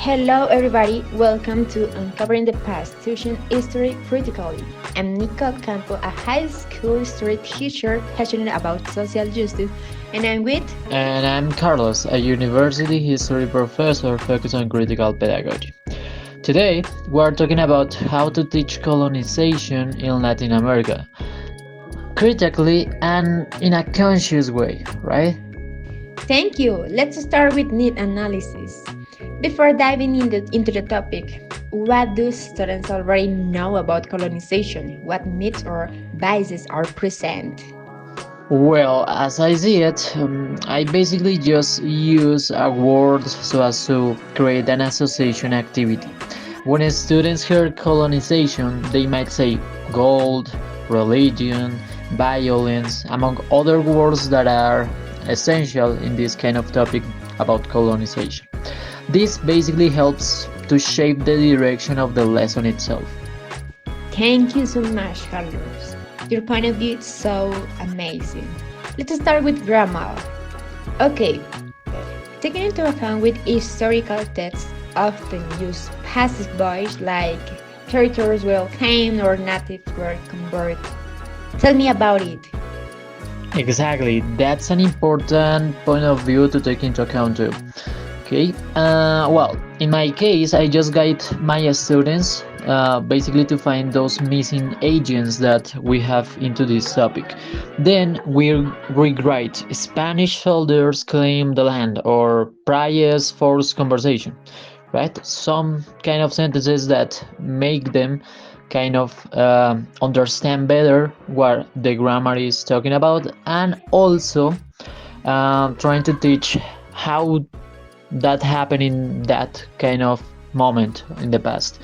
Hello, everybody. Welcome to Uncovering the Past, Teaching History Critically. I'm Nicolle Campo, a high school history teacher passionate about social justice, and I'm with. And I'm Carlos, a university history professor focused on critical pedagogy. Today, we're talking about how to teach colonization in Latin America, critically and in a conscious way, right? Thank you. Let's start with need analysis. Before diving into the topic, what do students already know about colonization? What myths or biases are present? Well, as I see it, I basically just use a word so as to create an association activity. When students hear colonization, they might say gold, religion, violence, among other words that are essential in this kind of topic about colonization. This basically helps to shape the direction of the lesson itself. Thank you so much, Carlos. Your point of view is so amazing. Let's start with grammar. Okay, taking into account with historical texts often use passive voice like territories were claimed or natives were converted. Tell me about it. Exactly, that's an important point of view to take into account too. Okay, well, in my case, I just guide my students basically to find those missing agents that we have into this topic. Then we rewrite Spanish soldiers claim the land or Prius forced conversation, right? Some kind of sentences that make them kind of understand better what the grammar is talking about, and also trying to teach how that happened in that kind of moment in the past.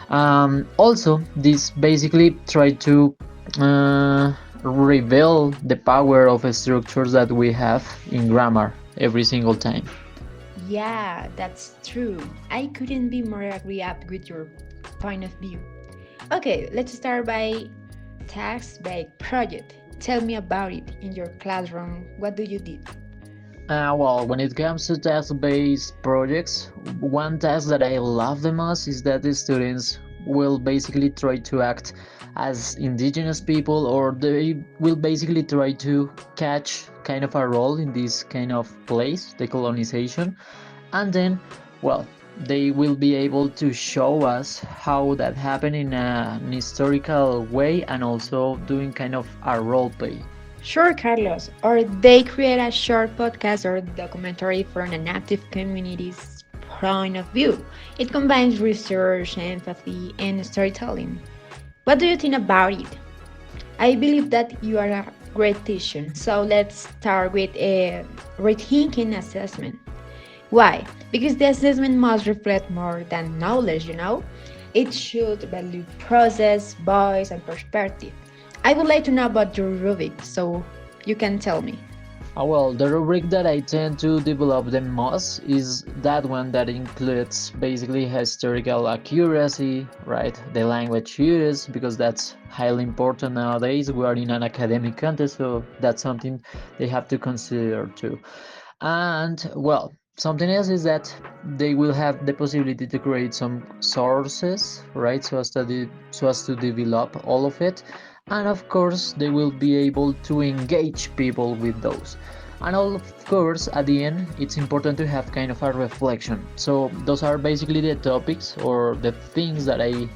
Also, this basically try to reveal the power of structures that we have in grammar every single time. Yeah, that's true. I couldn't be more agree up with your point of view. Okay, let's start by task-based project. Tell me about it in your classroom. What do you did? Well, when it comes to task-based projects, one task that I love the most is that the students will basically try to act as indigenous people, or they will basically try to catch kind of a role in this kind of place, the colonization, and then, well, they will be able to show us how that happened in an historical way and also doing kind of a role play. Sure, Carlos. Or they create a short podcast or documentary from an active community's point of view. It combines research, empathy, and storytelling. What do you think about it? I believe that you are a great teacher. So let's start with a rethinking assessment. Why? Because the assessment must reflect more than knowledge. It should value process, voice, and perspective. I would like to know about your rubric, so you can tell me. Well, the rubric that I tend to develop the most is that one that includes basically historical accuracy, right? The language used, because that's highly important nowadays. We are in an academic context, so that's something they have to consider too. And well, something else is that they will have the possibility to create some sources, right? So as to develop all of it, and of course they will be able to engage people with those. And of course, at the end, it's important to have kind of a reflection. So those are basically the topics or the things that I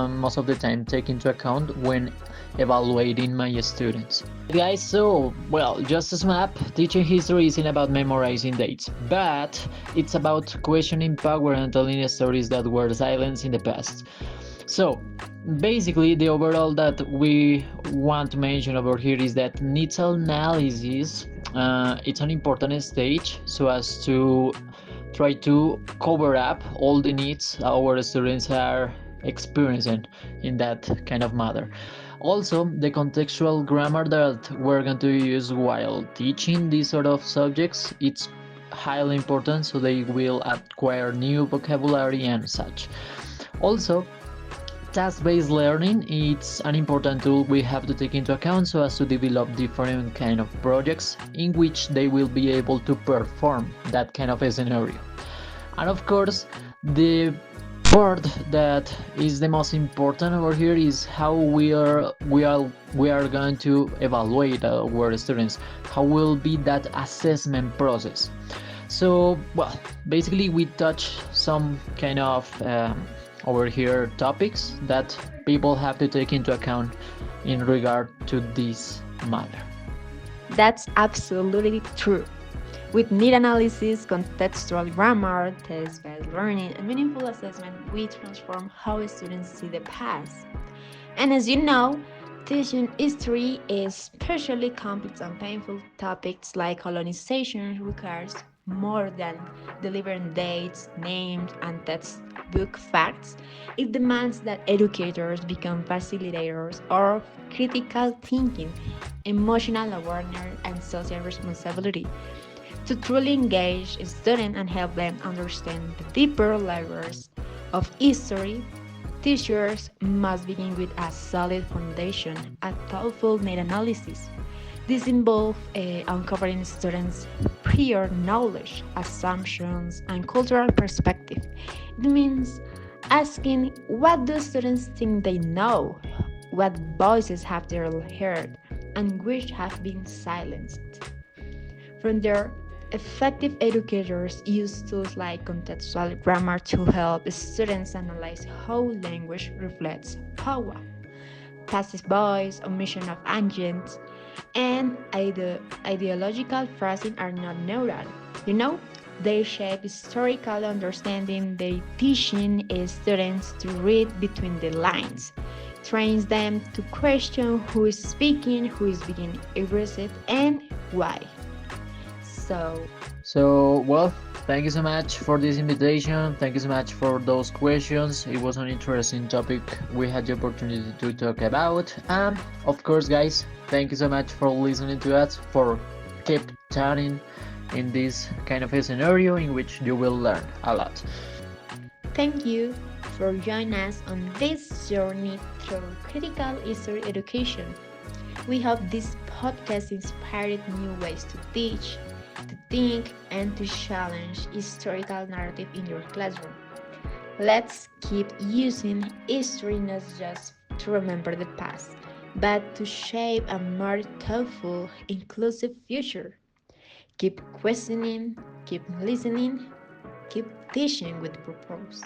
most of the time take into account when evaluating my students. Guys, so well, just a snap, teaching history isn't about memorizing dates, but it's about questioning power and telling stories that were silenced in the past. So basically, the overall that we want to mention over here is that needs analysis. It's an important stage so as to try to cover up all the needs our students are experiencing in that kind of matter. Also, the contextual grammar that we're going to use while teaching these sort of subjects, it's highly important so they will acquire new vocabulary and such. Also, task-based learning, it's an important tool we have to take into account so as to develop different kind of projects in which they will be able to perform that kind of a scenario. And of course, The part that is the most important over here is how we are going to evaluate our students. How will be that assessment process? So, well, basically, we touch some kind of over here topics that people have to take into account in regard to this matter. That's absolutely true. With need analysis, contextual grammar, test-based learning, and meaningful assessment, we transform how students see the past. And as you know, teaching history, especially complex and painful topics like colonization, requires more than delivering dates, names, and textbook facts. It demands that educators become facilitators of critical thinking, emotional awareness, and social responsibility. To truly engage students and help them understand the deeper layers of history, teachers must begin with a solid foundation, a thoughtful meta analysis. This involves uncovering students' prior knowledge, assumptions, and cultural perspective. It means asking what do students think they know, what voices have they heard, and which have been silenced. From there, effective educators use tools like contextual grammar to help students analyze how language reflects power, passive voice, omission of agents, and ideological phrasing are not neural. You know, they shape historical understanding. They teaching students to read between the lines, trains them to question who is speaking, who is being aggressive, and why. So, So, well, thank you so much for this invitation. Thank you so much for those questions. It was an interesting topic we had the opportunity to talk about. And of course, guys, thank you so much for listening to us, for keep chatting in this kind of a scenario in which you will learn a lot. thank you for joining us on this journey through critical history education. We hope this podcast inspired new ways to teach, to think, and to challenge historical narrative in your classroom. Let's keep using history not just to remember the past, but to shape a more thoughtful, inclusive future. Keep questioning, keep listening, keep teaching with purpose.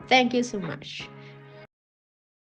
Thank you so much.